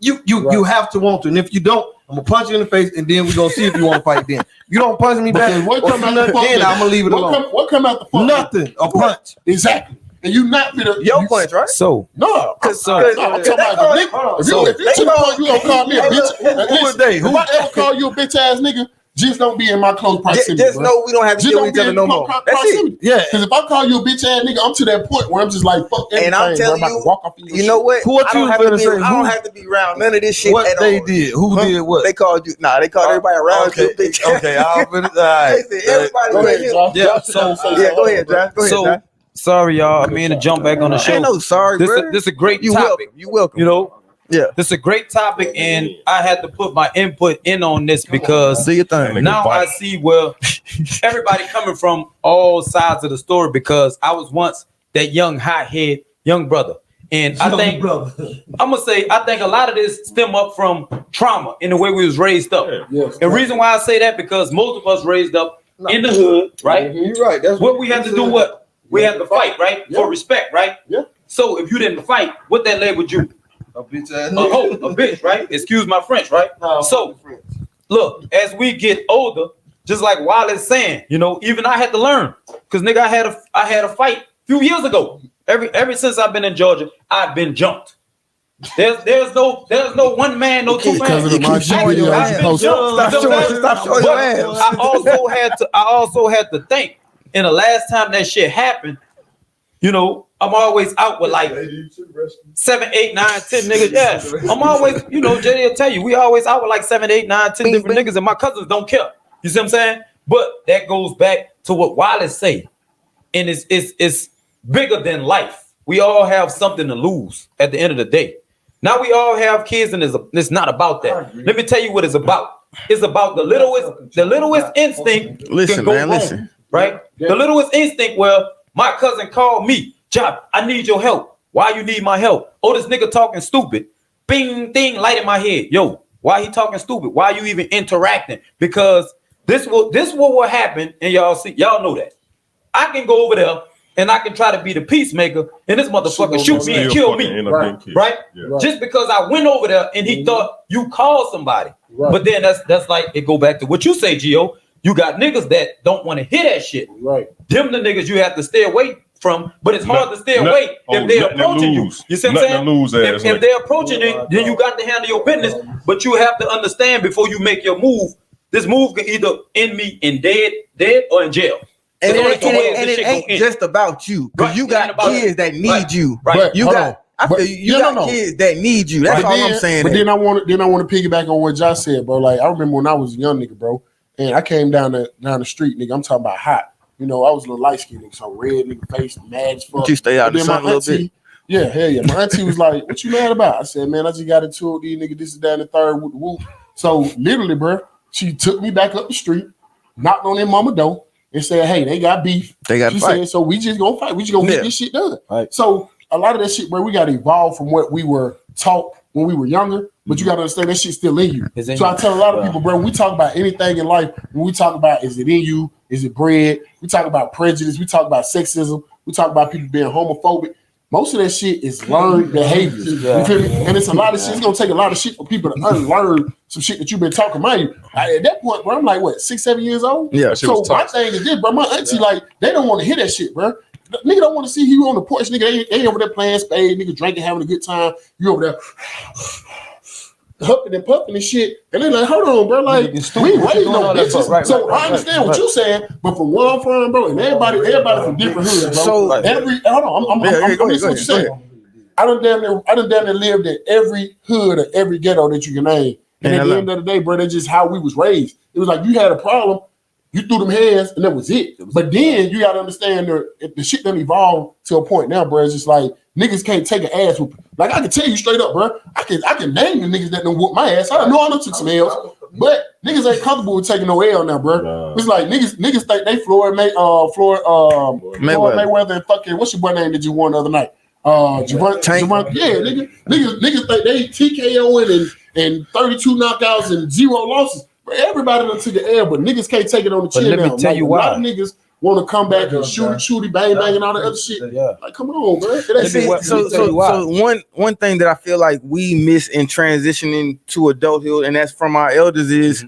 You have to want to, and if you don't, I'm gonna punch you in the face, and then we gonna see if you want to fight. Then you don't punch me back. What come out the then I'm gonna leave it alone.
What come out the fuck?
Nothing. A punch.
Exactly. And you not finna
your punch, right?
So
no, I'm talking about if you to the point you gonna call me a bitch. If I ever call you a bitch ass nigga, just don't be in my close proximity.
Just know we don't have to deal with each other no more. That's it.
Yeah, because if I call you a bitch ass nigga, I'm to that point where I'm just like fuck everything. And I'm telling you,
you know what? I don't have to be around none of this shit.
What they did? Who did what?
They called you. They called everybody around you.
Okay, all right.
Everybody.
Yeah. So
go ahead, John.
Sorry, y'all. I mean to jump back on the show.
Ain't no sorry, bro.
This is a great topic.
You welcome.
You know,
yeah.
This is a great topic, and I had to put my input in on this because
do your thing.
Now I see where everybody coming from all sides of the story because I was once that young hothead young brother, and I think I'm gonna say I think a lot of this stem up from trauma in the way we was raised up.
Yes,
the reason why I say that because most of us raised up in the hood, right?
You're right. That's
what we had to do. What we had to fight, right? For respect, right?
Yeah.
So if you didn't fight, what that labeled you?
A bitch ass.
A bitch, right? Excuse my French, right?
No,
so look, as we get older, just like Wallace saying, you know, even I had to learn. Cause nigga, I had a fight a few years ago. Ever since I've been in Georgia, I've been jumped. There's no one man, no two man. I also had to think. And the last time that shit happened, you know, I'm always out with like 7, 8, 9, 10 niggas. Yeah, I'm always, you know, JD will tell you, we always out with like 7, 8, 9, 10 different niggas, and my cousins don't care. You see what I'm saying? But that goes back to what Wallace say, and it's bigger than life. We all have something to lose at the end of the day. Now we all have kids, and it's not about that. Let me tell you what it's about. It's about the littlest instinct.
Listen, man, listen.
Right? Yeah. The littlest instinct where my cousin called me, Job, I need your help. Why you need my help? Oh, this nigga talking stupid. Bing, ding, light in my head. Yo, why he talking stupid? Why you even interacting? Because this will happen, and y'all know that. I can go over there and I can try to be the peacemaker, and this motherfucker shoot me and kill me. Right? Yeah. Just because I went over there and he thought you called somebody. Right. But then that's like it go back to what you say, Gio. You got niggas that don't want to hear that shit.
Right.
Them the niggas you have to stay away from, but it's hard to stay away if they're approaching you. You see what I'm saying? If they're approaching you, then you got to handle your business, but you have to understand before you make your move, this move can either end me in dead or in jail.
And it ain't just about you, because you got kids that need you.
Right.
You got kids that need you. That's all I'm saying.
But then I want to piggyback on what Josh said, bro. Like I remember when I was a young nigga, bro. And I came down the street, nigga. I'm talking about hot. You know, I was a little light skinned nigga, so red nigga face, mad as fuck.
You stay out the sun a little bit.
Yeah, hell yeah. My auntie was like, "What you mad about?" I said, "Man, I just got into it with these niggas. This is down the third with the whoop." So literally, bro, she took me back up the street, knocked on their mama door, and said, "Hey, they got beef.
They got
She
fight.
said, so we just gonna fight. We just gonna get this shit done."
Right.
So a lot of that shit, bro, we got to evolve from what we were taught when we were younger. But you got to understand that shit's still in you. So I tell a lot of people, bro, when we talk about anything in life, when we talk about is it in you, is it bred? We talk about prejudice. We talk about sexism. We talk about people being homophobic. Most of that shit is learned behaviors. You feel me? And it's a lot of shit. It's gonna take a lot of shit for people to unlearn some shit that you've been talking about. At that point, bro, I'm like, what, 6, 7 years old?
Yeah.
So my thing is this, bro. My auntie, like, they don't want to hear that shit, bro. Nigga don't want to see you on the porch, nigga. They ain't over there playing spades, nigga drinking, having a good time. You over there huffing and puffing and shit. And they're like, hold on, bro. Like, we ain't raised no bitches. So I understand what you're saying, but from where I'm from, bro, and everybody from different hoods, bro.
So
hold on, I'm listening to what you're saying. I done damn near lived in every hood or every ghetto that you can name. And at the end of the day, bro, that's just how we was raised. It was like you had a problem, you threw them hands, and that was it. But then you gotta understand the shit done evolved to a point now, bro. It's just like niggas can't take an ass whoop. Like I can tell you straight up, bro. I can name the niggas that done whoop my ass. I know I done took some L's, but niggas ain't comfortable with taking no L now, bro. No. It's like niggas think they Floyd Mayweather and fucking what's your boy name that you won the other night? Javon, yeah, niggas think they TKOing and 32 knockouts and 0 losses. Everybody done took the L, but niggas can't take it on the chin.
Let me tell you why.
A lot of niggas want to come back and shooty, bang, and all that other shit.
Yeah.
Like, come on, bro.
So one thing that I feel like we miss in transitioning to adulthood, and that's from our elders, is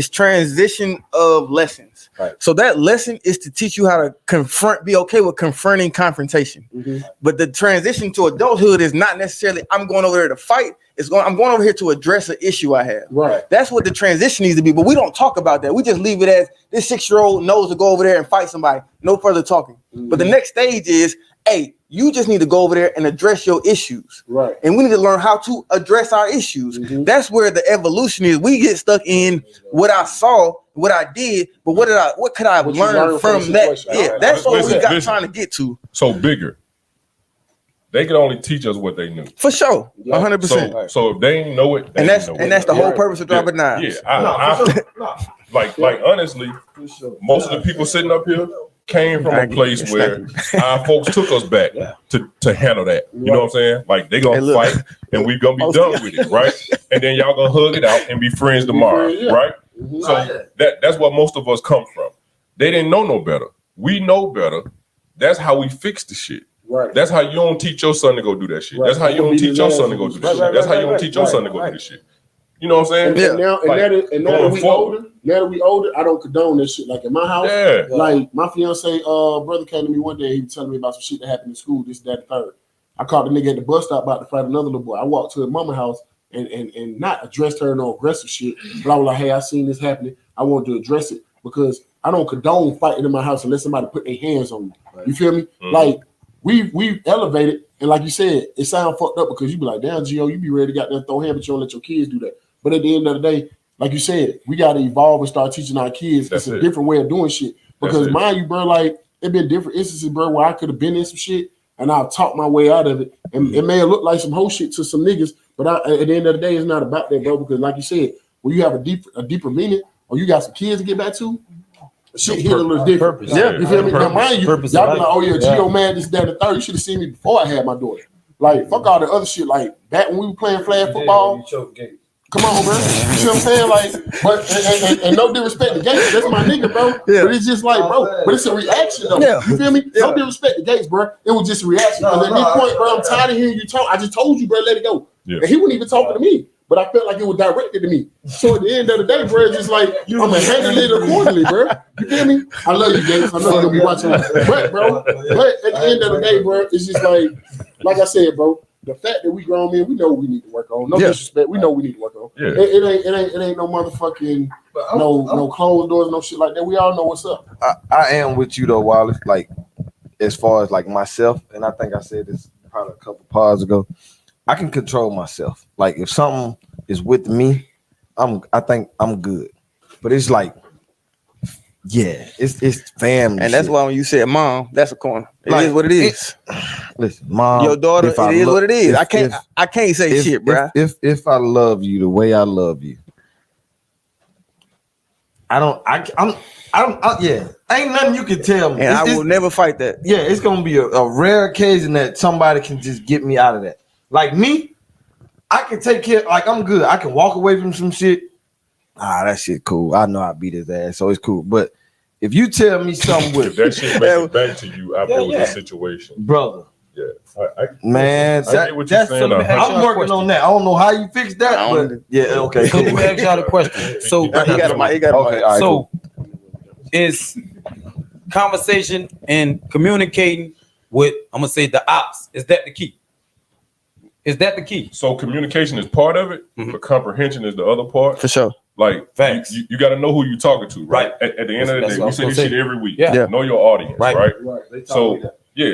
transition of lessons.
Right.
So that lesson is to teach you how to be okay with confronting confrontation. Mm-hmm. But the transition to adulthood is not necessarily I'm going over there to fight. I'm going over here to address an issue I have.
Right.
That's what the transition needs to be. But we don't talk about that. We just leave it as this 6-year-old knows to go over there and fight somebody. No further talking. Mm-hmm. But the next stage is, hey, you just need to go over there and address your issues.
Right.
And we need to learn how to address our issues. Mm-hmm. That's where the evolution is. We get stuck in what I saw, what I did, but what could I learn from that? Yeah, that's what we got trying to get to.
So bigger. They can only teach us what they knew.
For sure. 100%.
So if they ain't know it,
that's the whole purpose of Dropping Dymes.
Yeah. Like honestly, most of the people sitting up here came from a place where our folks took us back to handle that. You know what I'm saying? Like they gonna fight and we gonna be done with it, right? And then y'all gonna hug it out and be friends tomorrow, right? Mm-hmm. So that's what most of us come from. They didn't know no better. We know better. That's how we fix the shit.
Right.
That's how you don't teach your son to go do that shit. Right. That's how you don't teach your son to go do this shit. That's how you don't teach your son to go do this shit. You know what I'm saying?
Now that we older, I don't condone this shit. Like in my house, like my fiance brother came to me one day, he was telling me about some shit that happened in school, this, that, third. I caught the nigga at the bus stop about to fight another little boy. I walked to his mama's house and not addressed her no aggressive shit, but I was like, hey, I seen this happening. I wanted to address it because I don't condone fighting in my house unless somebody put their hands on me. Right. You feel me? Mm-hmm. Like we elevated, and like you said, it sound fucked up because you be like, damn, Gio, you be ready to get there throw hands, but you don't let your kids do that. But at the end of the day, like you said, we got to evolve and start teaching our kids. It's a different way of doing shit. Because mind you, bro, like it been different instances, bro, where I could have been in some shit and I'll talk my way out of it. And it may have looked like some whole shit to some niggas, but at the end of the day, it's not about that, bro. Because like you said, when you have a deeper meaning, or you got some kids to get back to, shit hit a little different. You feel me? Now, mind you, y'all be like, oh yeah, Gio, man, this, that, and the third. You should have seen me before I had my daughter. Like, fuck all the other shit. Like, back when we were playing flag football. Come on, bro. You see what I'm saying? Like, but and no disrespect to Gates. That's my nigga, bro. Yeah. But it's just like, bro. But it's a reaction, though. Yeah. You feel me? Yeah. No disrespect to Gates, bro. It was just a reaction. And at this point, bro, I'm tired of hearing you talk. I just told you, bro, let it go. Yeah. And he wasn't even talking to me. But I felt like it was directed to me. So at the end of the day, bro, it's just like, I'm going to handle it accordingly, bro. You feel me? I love you, Gates. I know you're going to be watching that. But at the end of the day, bro, it's just like I said, bro, the fact that we grown men, we know we need to work on. No disrespect, we know we need to work on. Yeah. It ain't no motherfucking no closed doors, no shit like that. We all know what's up.
I am with you though, Wallace. Like as far as like myself, and I think I said this probably a couple pods ago. I can control myself. Like if something is with me, I think I'm good. But it's like Yeah, it's family,
and that's
shit.
why when you said mom, that's a corner. It
Like,
is what it is.
Listen, mom,
Your daughter, it is what it is. I can't say shit, bro.
If I love you the way I love you, yeah, ain't nothing you can tell me.
And I will never fight that.
Yeah, it's gonna be a rare occasion that somebody can just get me out of that. Like me, I can take care. Like I'm good. I can walk away from some shit. That shit cool. I know I beat his ass, so it's cool. But if you tell me something with
if that shit makes it back to you after the situation,
brother.
Yeah,
man,
I get what you're saying.
I'm working on that. I don't know how you fix that, but yeah, okay.
So let me ask y'all a question. So
he got a mic.
Okay, all right,
so is conversation and communicating with, I'm gonna say, the ops, is that the key? Is that the key?
So communication is part of it, but comprehension is the other part.
For sure.
Like,
facts.
You got to know who you're talking to, right? At the end of the day, we say this shit every week.
Yeah.
Know your audience, right?
So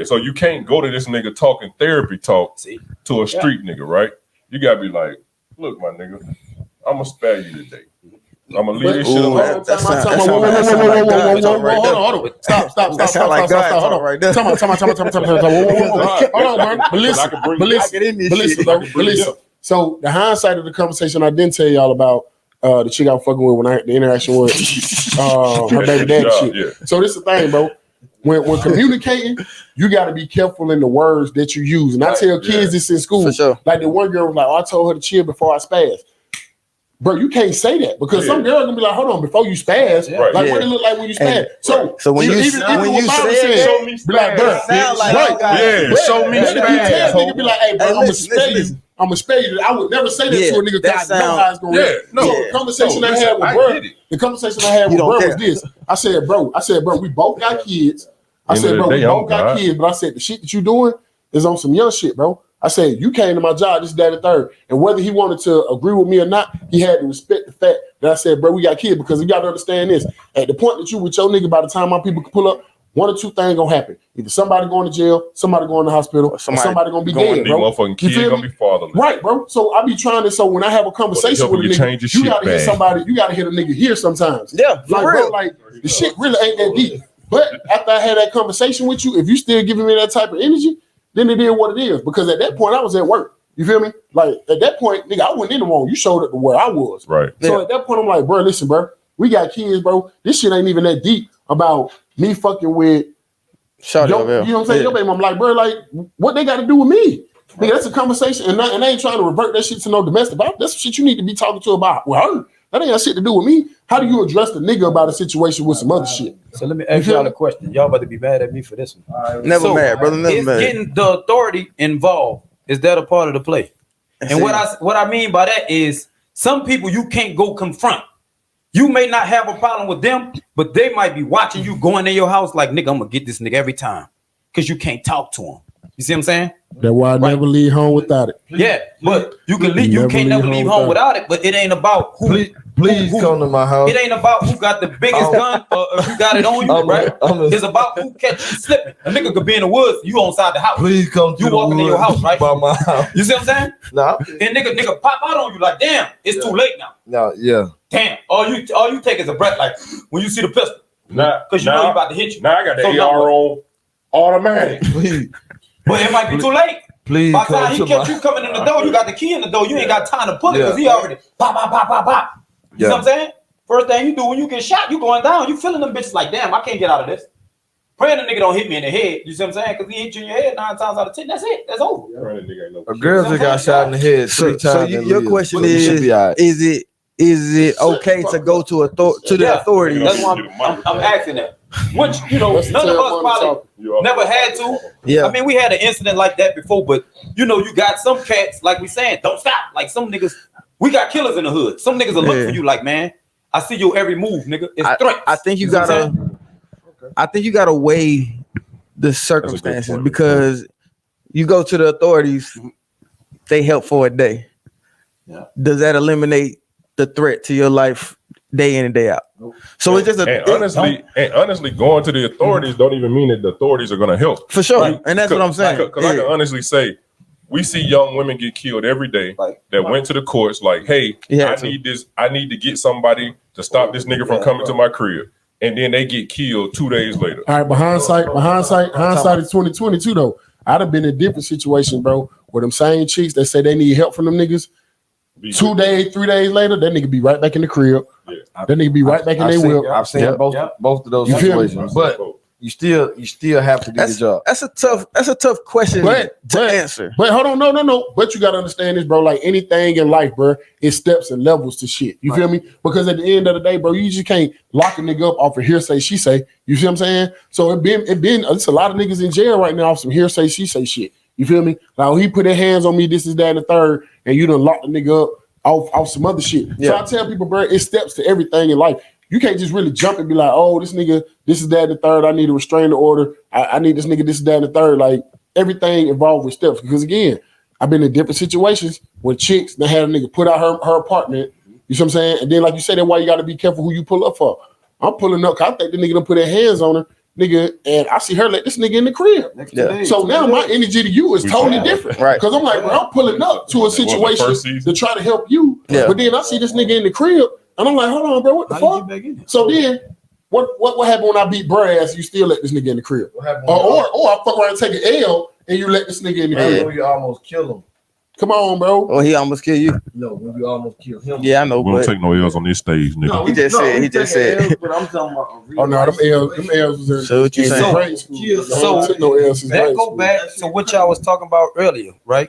so you can't go to this nigga talking therapy talk to a street nigga, right? You gotta be like, look, my nigga, I'm gonna spare you today. I'm gonna leave this shit alone.
Stop. So the hindsight of the conversation I didn't tell y'all about the chick I was fucking with when I had the interaction with her baby daddy shit. Yeah. So this is the thing, bro. When communicating, you got to be careful in the words that you use. And I tell kids this in school.
Sure.
Like the one girl was like, I told her to chill before I spaz. Bro, you can't say that because some girl gonna be like, hold on, before you spaz, like what it look like when you spaz. So
when you say
it, be like, bro,
show me spaz.
Nigga be like, hey, bro, I'm gonna spare you. I'm gonna spare you. I would never say that to a nigga because I know how it's gonna react. So the conversation I had with bro, was this. I said, bro, we both got kids. I said, bro, we both got kids, but I said the shit that you doing is on some young shit, bro. I said, you came to my job, this, that, and third. And whether he wanted to agree with me or not, he had to respect the fact that I said, bro, we got kids. Because you got to understand this. At the point that you with your nigga, by the time my people can pull up, one or two things gonna happen. Either somebody going to jail, somebody going to the hospital, or somebody gonna be dead, bro.
Motherfucking kid gonna be fatherless.
Right, bro. So I be trying to, so when I have a conversation with a nigga, you gotta hear somebody, you gotta hear the nigga here sometimes.
Yeah,
like, bro, like the shit really ain't that deep. But after I had that conversation with you, if you still giving me that type of energy, then it is what it is. Because at that point, I was at work. You feel me? Like at that point, nigga, I wasn't in the wrong. You showed up to where I was.
Right.
So at that point, I'm like, bro, listen, bro, we got kids, bro. This shit ain't even that deep about me fucking with. You know what I'm saying? Your baby, I'm like, bro, like, what they got to do with me? Nigga, that's a conversation, and they ain't trying to revert that shit to no domestic. That's shit you need to be talking to about with her. That ain't got shit to do with me. How do you address the nigga about a situation with some other shit?
So let me ask y'all a question. Y'all about to be mad at me for this one.
Never mad, brother. Never mad.
Getting the authority involved, is that a part of the play? And what I mean by that is some people you can't go confront. You may not have a problem with them, but they might be watching you going in your house like, nigga, I'm gonna get this nigga every time. Because you can't talk to him. You see what I'm saying?
That's why I never leave home without it.
Yeah, but you can leave. You can't never leave home without it. But it ain't about who.
Please come to my house.
It ain't about who got the biggest gun or if you got it on you, right? It's about who catch you slipping. A nigga could be in the woods, you on side the house.
Please come to
you walking in your house, right?
By my house.
You see what I'm saying?
Nah.
And nigga pop out on you like, damn, it's too late now.
No, yeah.
Damn. All you take is a breath, like when you see the pistol. Because you know he about to hit you.
Now I got the AR on automatic.
Please.
But it might be too late.
Please.
By the time he kept you coming in the door, you got the key in the door. You ain't got time to pull it because he already pop. You know what I'm saying? First thing you do when you get shot, you going down. You feeling them bitches like, damn, I can't get out of this. Praying the nigga don't hit me in the head. You see what I'm saying? Because he hit you in your head 9 times out of 10. That's it. That's over.
A girl just got shot in the head 3 times.
So your question is it okay to go to the authorities?
That's why I'm asking that. Which, none of us probably never had to.
Yeah.
I mean, we had an incident like that before, but you got some cats, like we saying, don't stop. Like some niggas, we got killers in the hood. Some niggas will look for you like, man, I see your every move, nigga. It's threats.
I think you gotta weigh the circumstances because you go to the authorities, they help for a day. Yeah. Does that eliminate the threat to your life day in and day out? So it's just
honestly, going to the authorities don't even mean that the authorities are going to help.
For sure, and that's what I'm saying.
Because I can honestly say, we see young women get killed every day that went to the courts like, hey, I need this. I need to get somebody to stop this nigga from coming to my crib. and then they get killed 2 days later.
All right, but hindsight is 2022 though. I'd have been in different situations, bro, where them same chicks that say they need help from them niggas. 2 days, 3 days later, that nigga be right back in the crib. Yeah. That nigga be right back in their whip.
I've seen both of those situations, but you still have to do your job.
That's a tough question to answer.
But hold on, no. But you gotta understand this, bro. Like anything in life, bro, it steps and levels to shit. You feel me? Because at the end of the day, bro, you just can't lock a nigga up off of hearsay, she say. You see what I'm saying? So it's a lot of niggas in jail right now off some hearsay, she say shit. You feel me? Now he put their hands on me, this is that and the third, and you done lock the nigga up off some other shit. Yeah. So I tell people, bro, it steps to everything in life. You can't just really jump and be like, oh, this nigga, this is that and the third. I need a restraining order. I need this nigga, this is that and the third. Like everything involved with steps. Because again, I've been in different situations with chicks that had a nigga put out her apartment. You see what I'm saying? And then like you said, that's why you got to be careful who you pull up for. I'm pulling up because I think the nigga done put their hands on her, nigga, and I see her let this nigga in the crib. Yeah. So now my energy to you is totally different. Right. Because I'm like, bro, I'm pulling up to a situation to try to help you. Yeah. But then I see this nigga in the crib. And I'm like, hold on, bro, what the fuck? So then, what happened when I beat Brass? You still let this nigga in the crib? Or I fuck around and take an L and you let this nigga in the crib?
When you almost kill him.
Come on, bro.
Oh, he almost killed you?
No, when you almost kill him.
Yeah, I know.
We don't take no L's on this stage, nigga.
No,
he just said.
L's, but I'm talking about
oh no, them L's was in.
So what you saying?
Grade school.
So
took no L's since
that
grade
go
school.
back to what y'all was talking about earlier, right?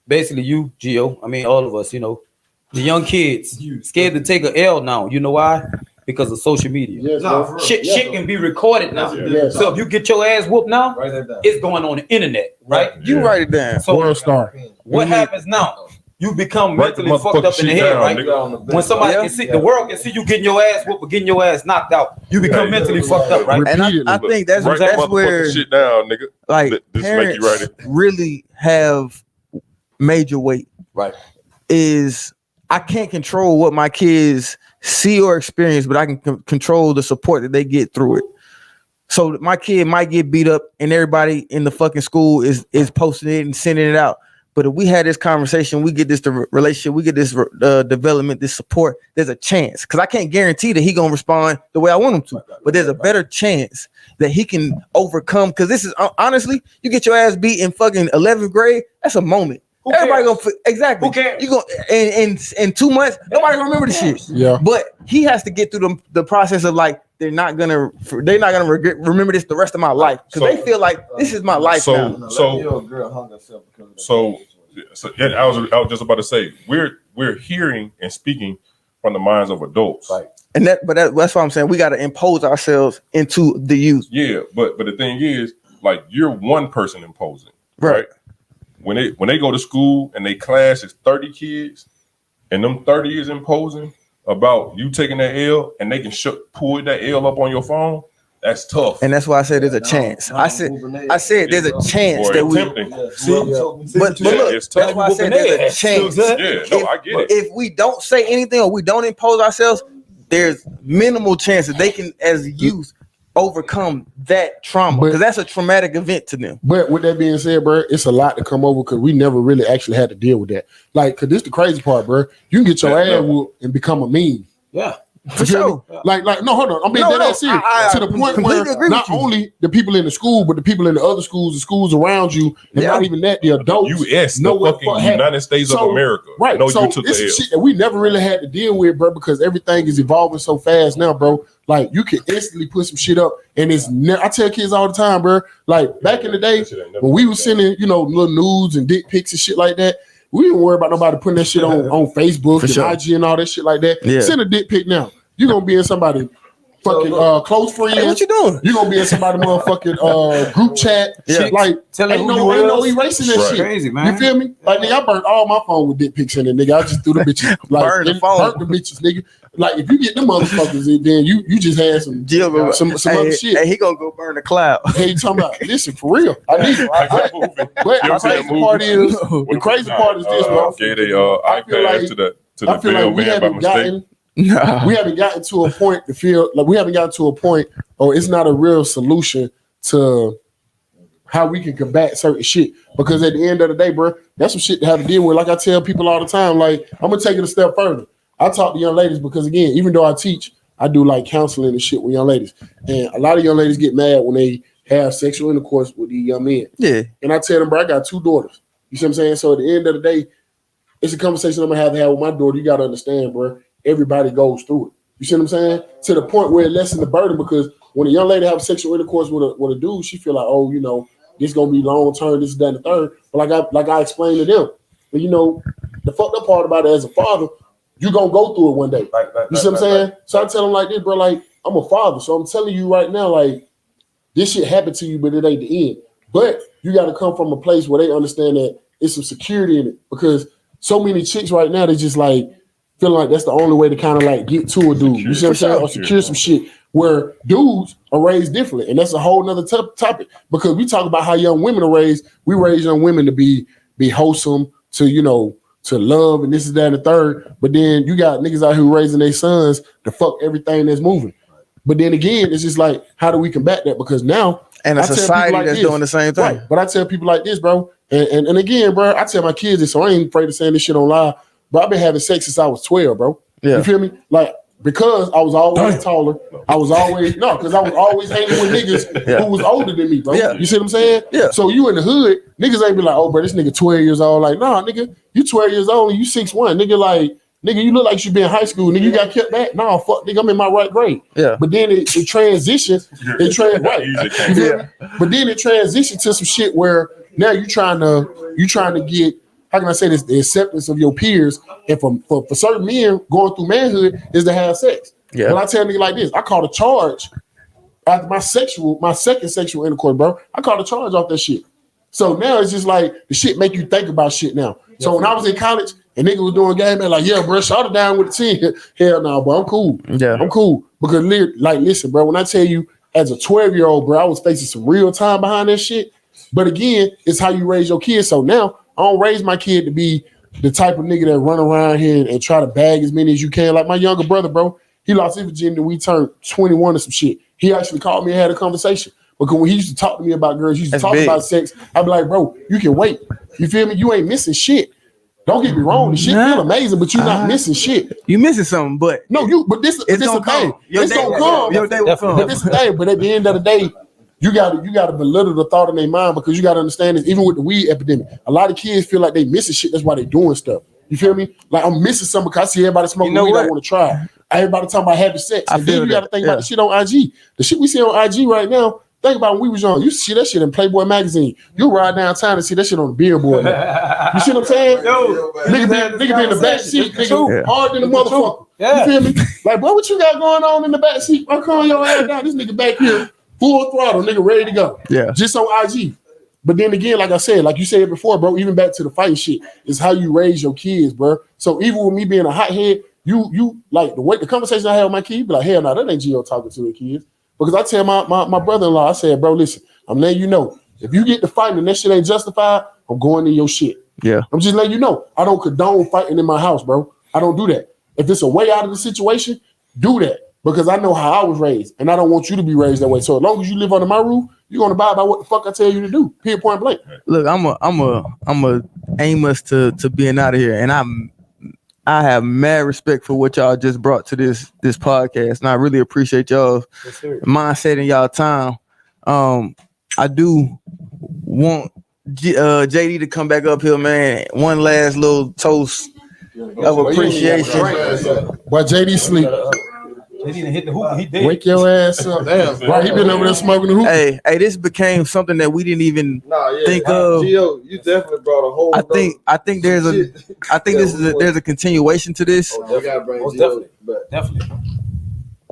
Basically, you, Gio, I mean, all of us, you know, the young kids scared to take an L now. You know why? Because of social media.
Yes,
Shit can be recorded now.
Yes.
So if you get your ass whooped now, it's going on the internet, right?
You write it down.
So
World star.
what happens now? You become mentally fucked up in the head, right? When somebody can see, the world can see you getting your ass whooped or getting your ass knocked out, you become mentally fucked up, right?
And I think that's where
shit down, nigga.
Like
this
parents
make you write it.
really have major weight.
Right.
Is I can't control what my kids see or experience, but I can control the support that they get through it. So my kid might get beat up and everybody in the fucking school is posting it and sending it out. But if we had this conversation, we get this relationship, we get this development, this support, there's a chance. Because I can't guarantee that he going to respond the way I want him to. But there's a better chance that he can overcome. Because this is, honestly, you get your ass beat in fucking 11th grade, that's a moment. Everybody gonna exactly. Who cares? You gonna in 2 months, nobody gonna remember the shit. Yeah. But he has to get through the process of like they're not gonna remember this the rest of my life because they feel like this is my life now.
So yeah, I was just about to say we're hearing and speaking from the minds of adults,
right? And that's why I'm saying we got to impose ourselves into the youth.
Yeah, but the thing is, like you're one person imposing, right? When they go to school and they class is 30 kids, and them 30 is imposing about you taking that L, and they can pull that L up on your phone. That's tough.
And that's why I said there's a chance. I said there's a chance that we. But look,
it's tough.
That's why I said there's a chance.
Yeah, no, I get it.
If we don't say anything or we don't impose ourselves, there's minimal chance that they can, as youth, overcome that trauma because that's a traumatic event to them.
But with that being said, bro, it's a lot to come over because we never really actually had to deal with that. Like, because this the crazy part, bro. You can get your ass whooped and become a meme.
Yeah.
For sure. Like, no, hold on. I'm being dead ass serious. To the point where not only the people in the school, but the people in the other schools, the schools around you, and not even that, the adults.
U.S., the fucking United States of America.
Right. So this is shit that we never really had to deal with, bro, because everything is evolving so fast now, bro. Like, you can instantly put some shit up, and it's I tell kids all the time, bro. Like, back in the day, when we was sending, little nudes and dick pics and shit like that, we didn't worry about nobody putting that shit on Facebook and IG and all that shit like that. Yeah. Send a dick pic now. You're going to be in somebody fucking close friends.
Hey, what you doing?
You're going to be in somebody motherfucking group chat. Yeah. Like, ain't no erasing that shit. Crazy, man. You feel me? Like, nigga, I burnt all my phone with dick pics in it, nigga. I just threw the bitches. Like, burnt the bitches, nigga. Like, if you get them motherfuckers, then you just had some other shit.
Hey, he going to go burn the cloud.
Hey, you talking about, listen, for real. I need it. But the crazy part is this, bro.
Gave a iPad to the bellman by mistake.
We haven't gotten to a point to feel like or it's not a real solution to how we can combat certain shit. Because at the end of the day, bro, that's some shit to have to deal with. Like I tell people all the time, like I'm gonna take it a step further. I talk to young ladies because again, even though I teach, I do like counseling and shit with young ladies. And a lot of young ladies get mad when they have sexual intercourse with these young men.
Yeah.
And I tell them, bro, I got 2 daughters. You see what I'm saying? So at the end of the day, it's a conversation I'm gonna have to have with my daughter. You gotta understand, bro, everybody goes through it. You see what I'm saying? To the point where it lessens the burden, because when a young lady have sexual intercourse with a dude, she feel like, oh, you know, this gonna be long term, this, that, and the third. But like I explained to them, but you know, the fucked up part about it as a father, you gonna go through it one day. You see what I'm saying? So I tell them like this, bro, like I'm a father, so I'm telling you right now, like this shit happened to you, but it ain't the end. But you got to come from a place where they understand that it's some security in it, because so many chicks right now, they just like feeling like that's the only way to kind of like get to a dude. You see what I'm saying? Or secure some shit, where dudes are raised differently. And that's a whole nother topic, because we talk about how young women are raised. We raise young women to be wholesome, to, you know, to love, and this is that and the third. But then you got niggas out here raising their sons to fuck everything that's moving. But then again, it's just like, how do we combat that? Because now,
and a society like that's doing the same thing.
Right. But I tell people like this, bro, and again, bro, I tell my kids this, so I ain't afraid of saying this shit on live, but I've been having sex since I was 12, bro. Yeah. You feel me? Like, because I was always taller, I was always because I was always hanging with niggas who was older than me, bro. Yeah. You see what I'm saying? Yeah. So you in the hood, niggas ain't be like, oh, bro, this nigga 12 years old. Like, nah, nigga, you 12 years old and you 6'1". Nigga, like, nigga, you look like you be in high school. Nigga, you got kept back. Nah, fuck, nigga, I'm in my right grade. Yeah. But then it transitions. Right. But then it transitions to some shit where now you trying to get, how can I say this, the acceptance of your peers. And for certain men going through manhood is to have sex. Yeah. When I tell a nigga like this, I called a charge after my second sexual intercourse, bro. I called a charge off that shit. So now it's just like the shit make you think about shit now. So when I was in college and niggas was doing game, man, like, yeah, bro, shot it down with the 10. Hell no, bro, I'm cool. Yeah. I'm cool. Because, like, listen, bro, when I tell you, as a 12-year-old, bro, I was facing some real time behind that shit. But again, it's how you raise your kids. So now I don't raise my kid to be the type of nigga that run around here and try to bag as many as you can. Like my younger brother, bro, he lost his virginity when we turned 21 or some shit. He actually called me and had a conversation. Because when he used to talk to me about girls, he used to talk about sex, I'd be like, bro, you can wait. You feel me? You ain't missing shit. Don't get me wrong. The shit feel amazing, but you're not missing shit.
You missing something, but
but this is a thing. It's gonna come. Your day will come. But this is the thing. But at the end of the day, you gotta belittle the thought in their mind, because you gotta understand this. Even with the weed epidemic, a lot of kids feel like they missing shit. That's why they doing stuff. You feel me? Like I'm missing something because I see everybody smoking weed. I want to try. Everybody talking about having sex. And then you gotta think about the shit on IG. The shit we see on IG right now. Think about when we was young. You see that shit in Playboy magazine. You ride downtown and see that shit on the billboard. You see what I'm saying? Nigga be in the back seat, nigga, hard than the motherfucker. Yeah. You feel me? Like, bro, what you got going on in the back seat? I'm calling your ass down. This nigga back here, full throttle, nigga, ready to go. Yeah. Just on IG. But then again, like I said, like you said before, bro, even back to the fighting shit, is how you raise your kids, bro. So even with me being a hothead, you like the conversation I had with my kids, be like, hell no, that ain't Gio talking to the kids. Because I tell my brother-in-law, I said, bro, listen, I'm letting you know, if you get to fighting and that shit ain't justified, I'm going in your shit. Yeah. I'm just letting you know, I don't condone fighting in my house, bro. I don't do that. If it's a way out of the situation, do that. Because I know how I was raised, and I don't want you to be raised that way. So as long as you live under my roof, you're gonna abide by what the fuck I tell you to do. Point blank.
Look, I'm a aim us to being out of here, and I have mad respect for what y'all just brought to this podcast, and I really appreciate y'all mindset and y'all time. I do want JD to come back up here, man. One last little toast of appreciation.
Boy, JD sleep.
He didn't hit the hoop. He did.
Wake your ass up. Damn, right, he been over there smoking the hoop.
Hey, this became something that we didn't even think of.
Gio, you definitely brought a whole.
I think there's a continuation to this.
Oh, gotta bring Gio,
definitely.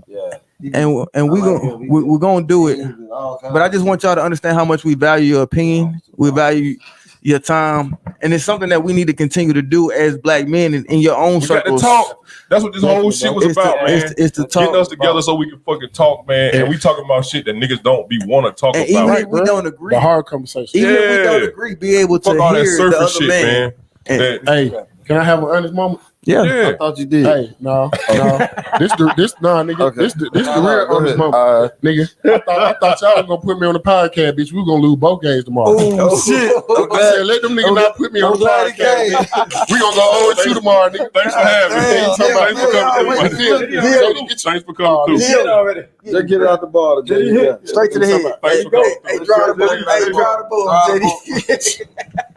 Yeah.
And we're gonna do it. But I just want y'all to understand how much we value your opinion. We value your time, and it's something that we need to continue to do as black men in your own circles.
Talk. That's what this whole shit was about, man.
It's to talk.
Getting us together so we can fucking talk, man. And we talking about shit that niggas don't be want to talk about.
Even if we don't agree,
the hard conversation.
Even if we don't agree, be able to hear the other man.
Hey, can I have an honest moment?
Yeah.
I thought you did.
Hey, no. This nigga.
Okay.
This the real
Go
on this
ahead.
moment, nigga. I thought y'all was gonna put me on the podcast, bitch. We were gonna lose both games tomorrow.
Oh shit!
I said, let them niggas not put me on the
glad he
podcast.
came.
Bitch. We gonna go 0-2 tomorrow, nigga.
Thanks for having me. Thanks for coming through. Thanks for coming through.
Just get it out the ball, JD.
Straight to the head.
Thanks for coming
Hey,
through.
draw the ball. Hey, draw the ball, JD.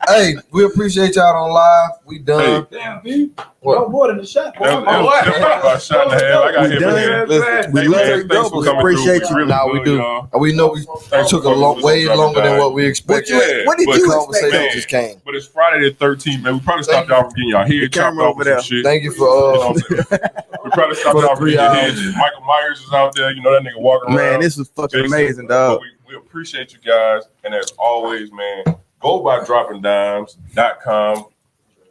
Hey, we appreciate y'all on live. We done.
Damn, B.
What?
No more than the shot.
That was about a shot and a half. I got hit
done.
Listen,
We
hey,
love
man,
you,
thanks for
doubles.
coming
Appreciate
through.
you.
Really
Nah,
good,
we do.
y'all.
We know we took a way longer than what we expected.
What did you
Conversation
expect?
just came.
But it's Friday the 13th, man. We probably stopped y'all from getting y'all head chopped
camera
off with
over
some shit.
Thank you
You know
for
what I'm saying? We probably stopped
For the
y'all from
3
getting your
hours.
head. Michael Myers is out there. You know that nigga walking around.
Man, this was fucking
Jason.
amazing,
But
dog.
we appreciate you guys. And as always, man, go by droppingdimes.com.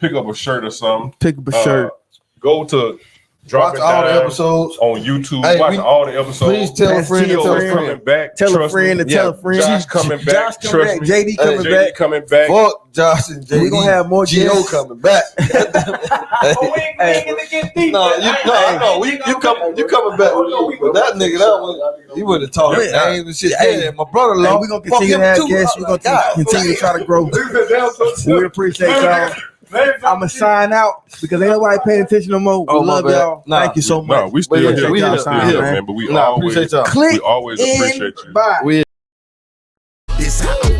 Pick up a shirt or something.
Pick up a shirt.
Go to
watch
Dropping
all the
Dimes
episodes.
on YouTube.
Hey,
Watch all the episodes.
Please tell a
Pass
friend to
Gio
tell a
Gio's
friend.
coming back.
Tell a
Trust
friend
me.
to tell a friend.
Josh coming back.
Josh coming
Trust
back.
me.
JD coming
JD
back.
coming back.
Fuck Josh and JD.
We gonna have more
Gio
guests.
coming back.
Oh, we ain't gonna get deep.
No, I know. You coming back. But that nigga, that one, he would have talked
Yeah.
names and shit.
Hey,
Yeah, my brother-in-law.
Hey, we're gonna continue to have guests. We're gonna continue to try to grow. We appreciate y'all. I'ma sign out because ain't nobody paying attention no more. We
Oh, my
love
bad.
y'all.
Nah.
Thank you so much.
No, we still
yeah,
here.
we
We
here.
still
We
here,
here.
man. But we
Nah,
always
appreciate y'all.
Click
we always
and
appreciate you.
bye.
This how I